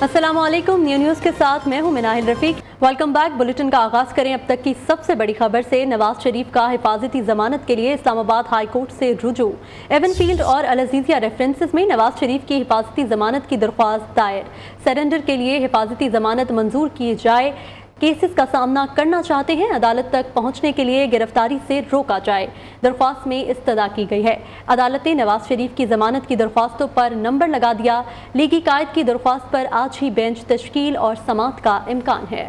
अस्सलाम वालेकुम। न्यूज़ के साथ मैं हूं Minahil Rafiq. Welcome back. Bulletin का आगाज़ करें अब तक की सबसे बड़ी खबर से। नवाज शरीफ का हिफाजती जमानत के लिए इस्लामाबाद हाई कोर्ट से रुजू। एवनफील्ड और अल अजीज़िया रेफरेंसेस में नवाज शरीफ की हिफाजती जमानत की दरख्वास्त दायर। सरेंडर के लिए हिफाजती जमानत मंजूर की जाए। केसेस का सामना करना चाहते हैं, अदालत तक पहुंचने के लिए गिरफ्तारी से रोका जाए। दरख्वास्त में इस्तदा की गई है। अदालत ने नवाज शरीफ की जमानत की दरख्वास्तों पर नंबर लगा दिया। लीगी कायद की दरख्वास्त पर आज ही बेंच तश्कील और समाअत का इम्कान है।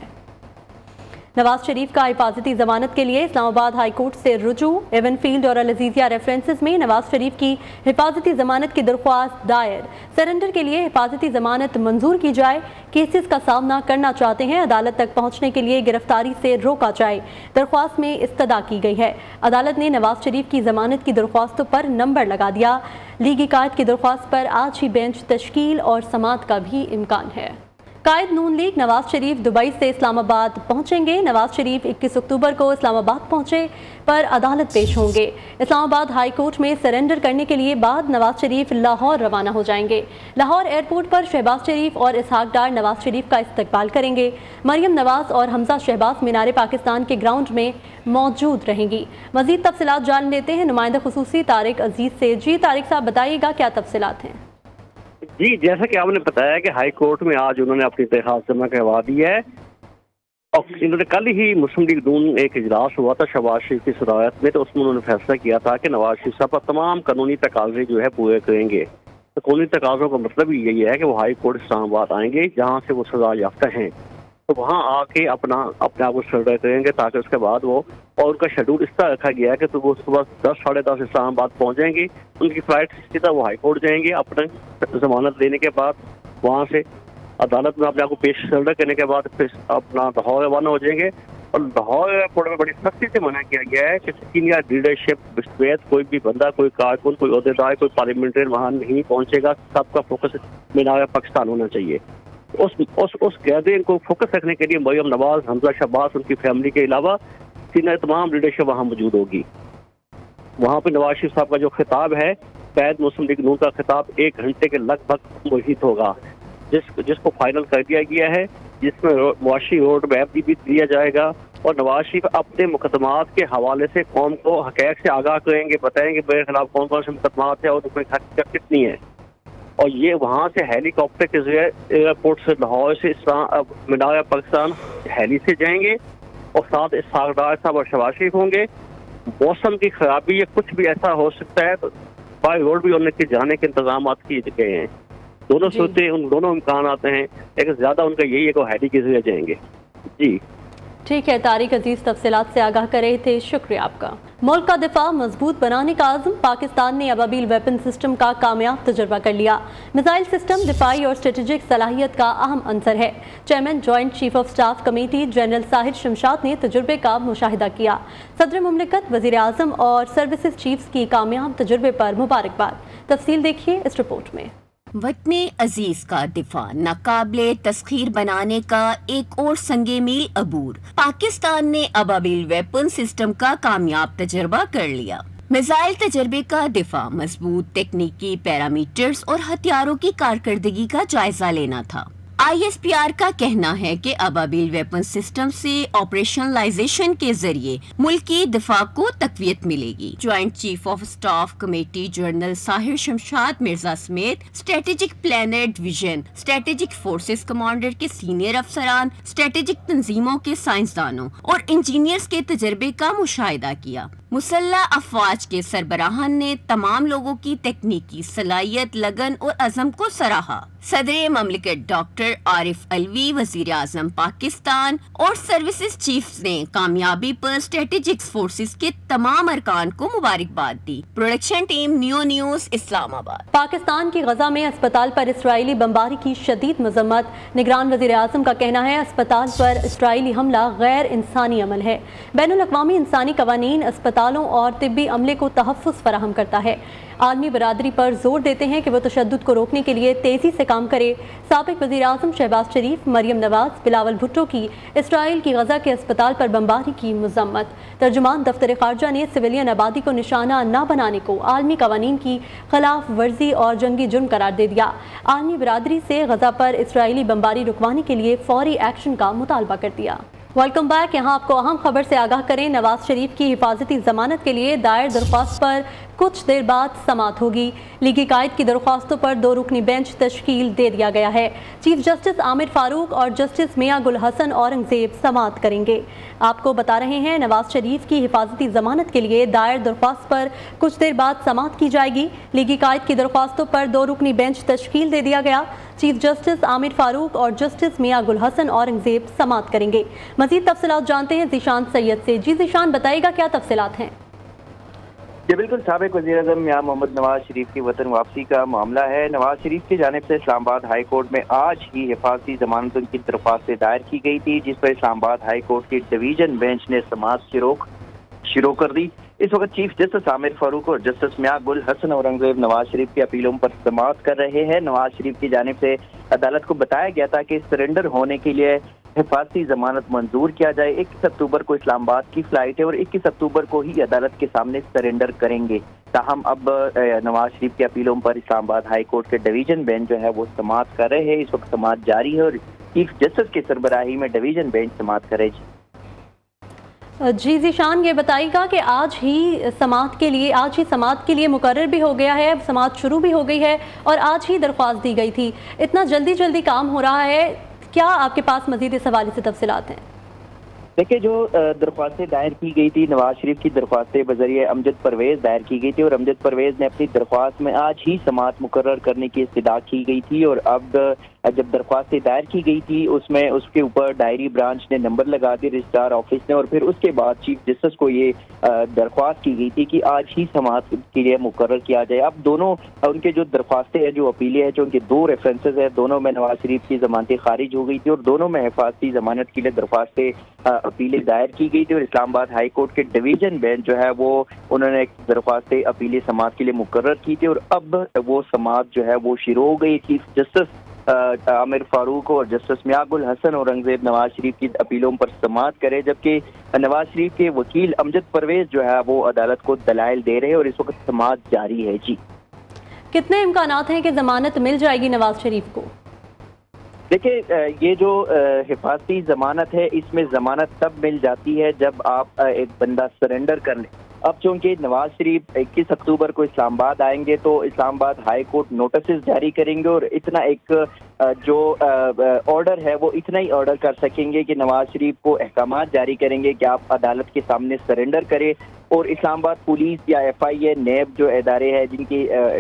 नवाज शरीफ का हिफाजती जमानत के लिए इस्लामाबाद हाई कोर्ट से रुजू। एवनफील्ड और अल अजीज़िया रेफरेंसेस में नवाज शरीफ की हिफाजती जमानत की दरख्वास्त दायर। सरेंडर के लिए हिफाजती जमानत मंजूर की जाए। केसेस का सामना करना चाहते हैं, अदालत तक पहुंचने के लिए गिरफ्तारी से रोका जाए। दरख्वास्त में इस्तदा की गई है। अदालत ने नवाज शरीफ की जमानत की दरख्वास्तों पर नंबर लगा दिया। लीगी कायद की दरख्वास्त पर आज ही बेंच तश्कील और समाअत का भी इम्कान है। कायद नून लीग नवाज शरीफ दुबई से इस्लामाबाद पहुंचेंगे। नवाज शरीफ 21 अक्टूबर को इस्लामाबाद पहुंचे पर अदालत पेश होंगे। इस्लामाबाद हाई कोर्ट में सरेंडर करने के लिए बाद नवाज शरीफ लाहौर रवाना हो जाएंगे। लाहौर एयरपोर्ट पर शहबाज शरीफ और इसहाक डार नवाज शरीफ का इस्तकबाल करेंगे। मरियम नवाज और हमजा शहबाज मीनार पाकिस्तान के ग्राउंड में मौजूद रहेंगी। मजीद तफसीलात जान लेते हैं नुमाइंदा खुसूसी तारिक अजीज से। जी तारिक साहब, बताइएगा क्या तफसीलात हैं। जी, जैसा कि आपने बताया कि हाई कोर्ट में आज उन्होंने अपनी दरख्वास्त जमा करवा दी है और इन्होंने कल ही मुस्लिम लीग नून एक इजलास हुआ था शहबाज शरीफ की सदारत में, तो उसमें उन्होंने फैसला किया था कि नवाज शरीफ साहब पर तमाम कानूनी तकाजे जो है पूरे करेंगे। तो कानूनी तकाजों का मतलब यही है कि वो हाई कोर्ट इस्लामाबाद आएंगे जहाँ से वो सजा याफ्ता हैं, तो वहाँ आके अपने आप को सरेंडर करेंगे ताकि उसके बाद वो, और उनका शेड्यूल इस तरह रखा गया है कि तो वो सुबह 10 साढ़े 10 इस्लामाबाद पहुँच जाएंगे। उनकी फ्लाइट सीधा वो हाई कोर्ट जाएंगे। अपने जमानत लेने के बाद वहाँ से अदालत में अपने आप को पेश सरेंडर करने के बाद फिर अपना लाहौर रवाना हो जाएंगे। और लाहौर एयरपोर्ट में बड़ी सख्ती से मना किया गया है कि सीनियर लीडरशिप समेत कोई भी बंदा, कोई कारकुन, कोई ओहदेदार, कोई पार्लियामेंटेरियन वहाँ नहीं पहुँचेगा। सबका फोकस मीनार पाकिस्तान होना चाहिए। उस गैदरिंग को फोकस रखने के लिए मरियम नवाज, हमजा शहबाज, उनकी फैमिली के अलावा सीनियर तमाम लीडरशिप वहाँ मौजूद होगी। वहाँ पे नवाज शरीफ साहब का जो खिताब है, कायद मुस्लिम लीग नून का खिताब 1 घंटे के लगभग मुहित होगा, जिसको फाइनल कर दिया गया है, जिसमें मुआशी रोड मैप भी दिया जाएगा। और नवाज शरीफ अपने मुकदमात के हवाले से कौम को हक़ैक़ से आगाह करेंगे, बताएंगे मेरे खिलाफ कौन कौन से मुकदमात है और उसमें हकीकत कितनी है। और ये वहाँ से हेलीकॉप्टर के जरिए एयरपोर्ट से लाहौर से मीनार पाकिस्तान हेली से जाएंगे और साथ इसहाक डार साहब और शहबाज शरीफ होंगे। मौसम की खराबी या कुछ भी ऐसा हो सकता है तो बाई रोड भी उनके जाने के इंतजाम किए गए हैं। दोनों सूरतें, उन दोनों इम्कान आते हैं, लेकिन ज्यादा उनका यही है कि हेली के जरिए जाएंगे। जी ठीक है, तारिक अजीज तफसीलात से आगाह कर रहे थे, शुक्रिया आपका। मुल्क का दिफा मजबूत बनाने का आज़म। पाकिस्तान ने अबाबील वेपन सिस्टम का कामयाब तजुर्बा कर लिया। मिसाइल सिस्टम दिफाई और स्ट्रेटेजिक सलाहियत का अहम अंसर है। Chairman joint chief of staff committee general Sahir Shamshad ने तजुर्बे का मुशाहिदा किया। सदर मुमलिकत, वजीर आज़म और सर्विसेज चीफ्स की कामयाब तजुर्बे पर मुबारकबाद। तफसील देखिए इस रिपोर्ट में। वतने अजीज का दिफा नाकाबिले तस्खीर बनाने का एक और संगे मील अबूर। पाकिस्तान ने अबाबिल वेपन सिस्टम का कामयाब तजर्बा कर लिया। मिसाइल तजर्बे का दिफा मजबूत तकनीकी पैरामीटर्स और हथियारों की कारकर्दगी का जायजा लेना था। ISPR का कहना है कि अबाबिल वेपन सिस्टम से ऑपरेशनलाइजेशन के जरिए मुल्क की दिफा को तकवीत मिलेगी। Joint chief of staff committee general Sahir Shamshad Mirza समेत strategic planner division, strategic forces commander के सीनियर अफसरान, स्ट्रेटेजिक तंजीमों के साइंसदानों और इंजीनियर्स के तजर्बे का मुशाहिदा किया। मुसल्लह अफवाज के सरबराहान ने तमाम लोगों की तकनीकी सलाहियत, लगन और अज़म को सराहा। सदर ममलिकत डॉक्टर आरिफ अलवी, वजीर आज़म पाकिस्तान और सर्विसेज चीफ्स ने कामयाबी पर स्ट्रेटेजिक फोर्सेस के तमाम अरकान को मुबारकबाद दी। Production team news Islamabad. Pakistan की गजा में अस्पताल पर इसराइली बमबारी की शदीद मजम्मत। निगरान वजीर आज़म का कहना है अस्पताल पर इसराइली हमला गैर इंसानी अमल है। बैनुल अक़वामी इंसानी कवानीन अस्पतालों और तिब्बी अमले को तहफ़्फ़ुज़ फराहम करता है। आलमी बरादरी पर जोर देते हैं कि वो तशद्दुद को रोकने के लिए तेजी से काम करे। साबिक वज़ीर आज़म शहबाज शरीफ, मरियम नवाज, बिलावल भुट्टो की इसराइल की गजा के अस्पताल पर बमबारी की मजम्मत। तर्जुमान दफ्तर खारजा ने सिविलियन आबादी को निशाना न बनाने को आलमी कवानीन की खिलाफ वर्जी और जंगी जुर्म करार दे दिया। आलमी बरादरी से गजा पर इसराइली बमबारी रुकवाने के लिए फौरी एक्शन का मुतालबा कर दिया। Welcome back. यहाँ आपको अहम खबर से आगाह करें। नवाज शरीफ की हिफाजती जमानत के लिए दायर दरख्वास्त पर कुछ देर बाद समाअत होगी। लीगी कायद की दरख्वास्तों पर 2 रुकनी बेंच तश्कील दे दिया गया है। चीफ जस्टिस आमिर फारूक और जस्टिस मियां गुल हसन औरंगजेब समाअत करेंगे। आपको बता रहे हैं, नवाज शरीफ की हिफाजती जमानत के लिए दायर दरख्वास्त पर कुछ देर बाद समाअत की जाएगी। लीगी कायद की दरख्वास्तों पर 2 रुकनी बेंच तश्कील दे दिया गया। चीफ जस्टिस आमिर फारूक और जस्टिस मियां गुल हसन औरंगजेब समाअत करेंगे। मजीद तफसीलात जानते हैं ज़ीशान सैयद से। जी ज़ीशान, बताइएगा क्या तफसीलात हैं? जी बिल्कुल, साबिक वज़ीर-ए-आज़म मियां मोहम्मद नवाज शरीफ की वतन वापसी का मामला है। नवाज शरीफ की जानिब से इस्लामाबाद हाई कोर्ट में आज ही हिफाजती जमानत उनकी दरख्वास्त दायर की गई थी, जिस पर इस्लामाबाद हाई कोर्ट की डिवीजन बेंच ने समाअत शुरू कर दी। इस वक्त चीफ जस्टिस आमिर फारूक और जस्टिस मियां गुल हसन औरंगजेब नवाज शरीफ की अपीलों पर समाअत कर रहे हैं। नवाज शरीफ की जानिब से अदालत को बताया गया था कि सरेंडर होने के लिए हिफाजती जमानत मंजूर किया जाए। 21 अक्टूबर को इस्लामाबाद की फ्लाइट है और 21 अक्टूबर को ही अदालत के सामने सरेंडर करेंगे। ताहम अब नवाज शरीफ की अपीलों पर इस्लामाबाद हाई कोर्ट के डिवीजन बेंच जो है वो समाअत कर रहे हैं। इस वक्त समाअत जारी है और चीफ जस्टिस की सरबराही में डिवीजन बेंच समाअत करेगी। जी ज़ीशान, ये बताइएगा कि आज ही समाअत के लिए मुकर्रर भी हो गया है, समाअत शुरू भी हो गई है और आज ही दरख्वास्त दी गई थी। इतना जल्दी काम हो रहा है, क्या आपके पास मजीद इस हवाले से तफसीलात हैं? देखिए, जो दरख्वास्तें दायर की गई थी, नवाज शरीफ की दरख्वास्तें बजरिए अमजद परवेज दायर की गई थी और अमजद परवेज ने अपनी दरख्वास्त में आज ही समाअत मुकर्रर करने की इस्तदा की गई थी। और अब जब दरख्वास्तें दायर की गई थी उसमें उसके ऊपर डायरी ब्रांच ने नंबर लगा दी, रजिस्ट्रार ऑफिस ने, और फिर उसके बाद चीफ जस्टिस को ये दरख्वास्त की गई थी कि आज ही समाअत के लिए मुकर्रर किया जाए। अब दोनों उनके जो दरख्वास्तें हैं, जो अपीलें हैं, जो उनके 2 रेफरेंसेज है, दोनों में नवाज शरीफ की जमानतें खारिज हो गई थी और दोनों में हिफाजती जमानत के लिए दरख्वास्तें अपीलें दायर की गई थी। और इस्लामाबाद हाई कोर्ट के डिवीजन बेंच जो है वो उन्होंने दरख्वास्तें अपीलें समाअत के लिए मुकर्रर की थी और अब वो समाअत जो है वो शुरू हो गई। चीफ जस्टिस आमिर फारूक और जस्टिस मियां गुल हसन औरंगजेब नवाज शरीफ की अपीलों पर समाअत करे, जबकि नवाज शरीफ के वकील अमजद परवेज जो है वो अदालत को दलाइल दे रहे हैं और इस वक्त समाअत जारी है। जी, कितने इम्कानात हैं कि जमानत मिल जाएगी नवाज शरीफ को? देखिए, ये जो हिफाजती जमानत है, इसमें जमानत तब मिल जाती है जब आप एक बंदा सरेंडर कर ले। अब चूंकि नवाज शरीफ 21 अक्टूबर को इस्लामाबाद आएंगे तो इस्लामाबाद हाई कोर्ट नोटिस जारी करेंगे और इतना एक जो ऑर्डर है वो इतना ही ऑर्डर कर सकेंगे कि नवाज शरीफ को अहकामात जारी करेंगे कि आप अदालत के सामने सरेंडर करें। और इस्लामाबाद पुलिस या FIA, नेब जो इदारे हैं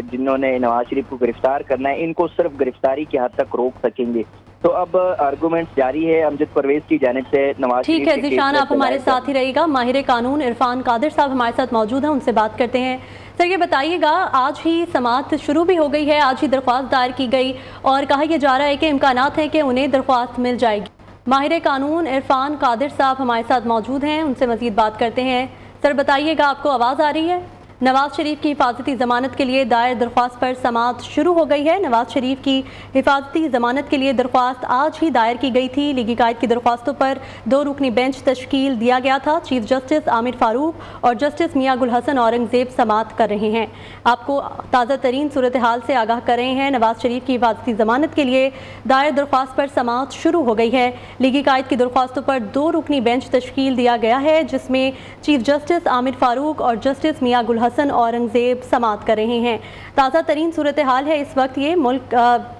जिन्होंने नवाज शरीफ को गिरफ्तार करना है, इनको सिर्फ गिरफ्तारी की हद तक रोक सकेंगे। तो अब आर्गूमेंट जारी है अमजद परवेज की जानिब से नवाज शरीफ। ठीक है ज़ीशान, आप हमारे साथ ही रहिएगा। माहिर कानून इरफान कादिर साहब हमारे साथ मौजूद हैं, उनसे बात करते हैं। सर, ये बताइएगा, आज ही समाअत शुरू भी हो गई है, आज ही दरख्वास्त दायर की गई और कहा यह जा रहा है कि इम्कानात हैं कि उन्हें दरख्वास्त मिल जाएगी। माहिर कानून इरफान कादिर साहब हमारे साथ मौजूद हैं, उनसे मजीद बात करते हैं। सर बताइएगा, आपको आवाज़ आ रही है? नवाज शरीफ की हिफाजती ज़मानत के लिए दायर दरख्वास्त पर समाअत शुरू हो गई है। नवाज शरीफ की हिफाजती ज़मानत के लिए दरख्वास्त आज ही दायर की गई थी। लीगी कायद की दरख्वास्तों पर 2 रुकनी बेंच तश्कील दिया गया था। चीफ जस्टिस आमिर फारूक और जस्टिस मियां गुल हसन औरंगजेब समाअत कर रहे हैं। आपको ताज़ा तरीन सूरत हाल से आगाह कर रहे हैं। नवाज शरीफ की हिफाजती ज़मानत के लिए दायर दरख्वास्त पर समाअत शुरू हो गई है। लीगी कायद की दरख्वास्तों पर 2 रुकनी बेंच तश्कील दिया गया है, जिसमें चीफ जस्टिस आमिर फारूक और जस्टिस मियां गुल हसन औरंगजेब समाअत कर रहे हैं। ताज़ा तरीन सूरत हाल है इस वक्त ये, मुल्क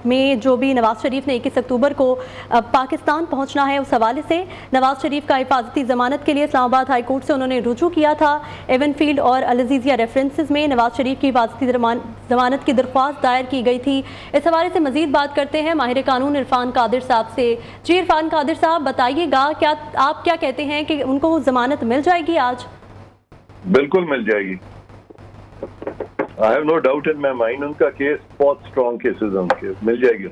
में जो भी नवाज शरीफ ने 21 अक्टूबर को पाकिस्तान पहुंचना है, उस हवाले से नवाज शरीफ का हिफाजती ज़मानत के लिए इस्लामाबाद हाई कोर्ट से उन्होंने रुजू किया था। एवनफील्ड और अल-अज़ीज़िया रेफरेंसेस में नवाज शरीफ की हिफाजती ज़मानत की दरख्वास्त दायर की गई थी। इस हवाले से मजीद बात करते हैं माहिर कानून इरफान कादिर साहब से। जी इरफान कादिर साहब, बताइएगा, आप क्या कहते हैं कि उनको ज़मानत मिल जाएगी आज? बिल्कुल मिल जाएगी। I have no doubt in my mind, उनका केस बहुत स्ट्रॉन्ग केसेस हैं, उनके मिल जाएगी।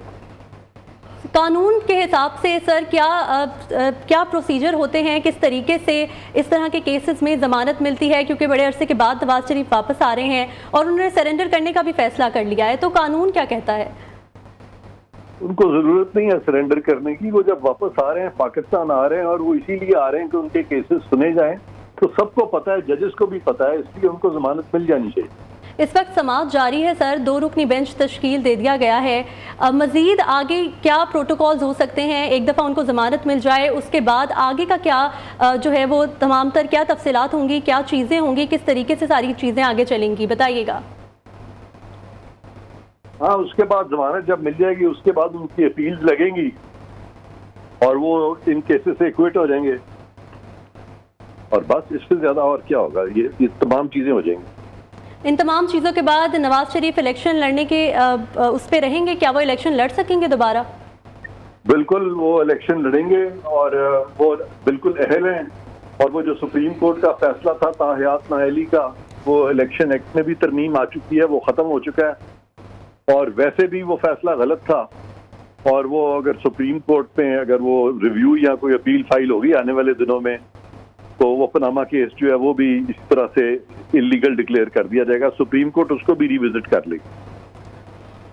कानून के हिसाब से सर क्या प्रोसीजर होते हैं, किस तरीके से इस तरह के केसेस में ज़मानत मिलती है? क्योंकि बड़े अरसे के बाद नवाज शरीफ वापस आ रहे हैं और उन्होंने सरेंडर करने का भी फैसला कर लिया है, तो कानून क्या कहता है? उनको जरूरत नहीं है सरेंडर करने की। वो जब वापस आ रहे हैं, पाकिस्तान आ रहे हैं, और वो इसीलिए आ रहे हैं कि उनके केसेस सुने जाएं, तो सबको पता है, जजेस को भी पता है, इसलिए उनको जमानत मिल जानी चाहिए। इस वक्त समाअत जारी है सर, 2 रुकनी बेंच तश्कील दे दिया गया है। मजीद आगे क्या प्रोटोकॉल्स हो सकते हैं? एक दफ़ा उनको ज़मानत मिल जाए, उसके बाद आगे का क्या जो है वो तमाम तर क्या तफसीलात होंगी, क्या चीज़ें होंगी, किस तरीके से सारी चीज़ें आगे चलेंगी, बताइएगा। हाँ, उसके बाद जमानत जब मिल जाएगी, उसके बाद उनकी अपील्स लगेंगी और वो इन केसेस से क्विट हो जाएंगे, और बस इससे ज्यादा और क्या होगा। ये तमाम चीजें हो जाएंगी। इन तमाम चीज़ों के बाद नवाज शरीफ इलेक्शन लड़ने के उस पर रहेंगे? क्या वो इलेक्शन लड़ सकेंगे दोबारा? बिल्कुल वो इलेक्शन लड़ेंगे, और वो बिल्कुल अहल हैं। और वो जो सुप्रीम कोर्ट का फैसला था ताहयात नाअहली का, वो इलेक्शन एक्ट में भी तरमीम आ चुकी है, वो ख़त्म हो चुका है। और वैसे भी वो फैसला गलत था, और वो अगर सुप्रीम कोर्ट में अगर वो रिव्यू या कोई अपील फाइल होगी आने वाले दिनों में, तो वो पनामा केस जो है वो भी इस तरह से इलीगल डिक्लेयर कर दिया जाएगा। सुप्रीम कोर्ट उसको भी रिविजिट कर लेगी।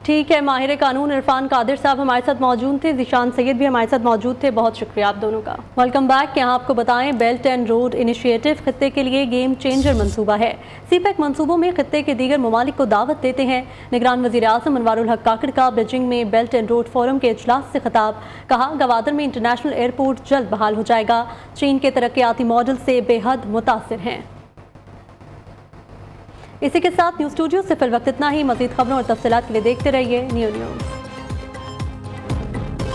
ठीक है, माहिर कानून इरफान कादिर साहब हमारे साथ मौजूद थे, ज़ीशान सैयद भी हमारे साथ मौजूद थे, बहुत शुक्रिया आप दोनों का। Welcome back. यहाँ आपको बताएं, बेल्ट एंड रोड इनिशिएटिव खत्ते के लिए गेम चेंजर मंसूबा है। सीपैक मंसूबों में खत्ते के दीगर ममालिक को दावत देते हैं। निगरान वज़ीर आज़म अनवारुल हक काकड़ का बीजिंग में बेल्ट एंड रोड फोरम के इजलास से खिताब। कहा, गवादर में इंटरनेशनल एयरपोर्ट जल्द बहाल हो जाएगा। चीन के तरक्याती मॉडल से बेहद मुतासिर हैं। इसी के साथ न्यूज़ स्टूडियो से फिल वक्त इतना ही। मज़ीद खबरों और तफसीलात के लिए देखते रहिए न्यू न्यूज़।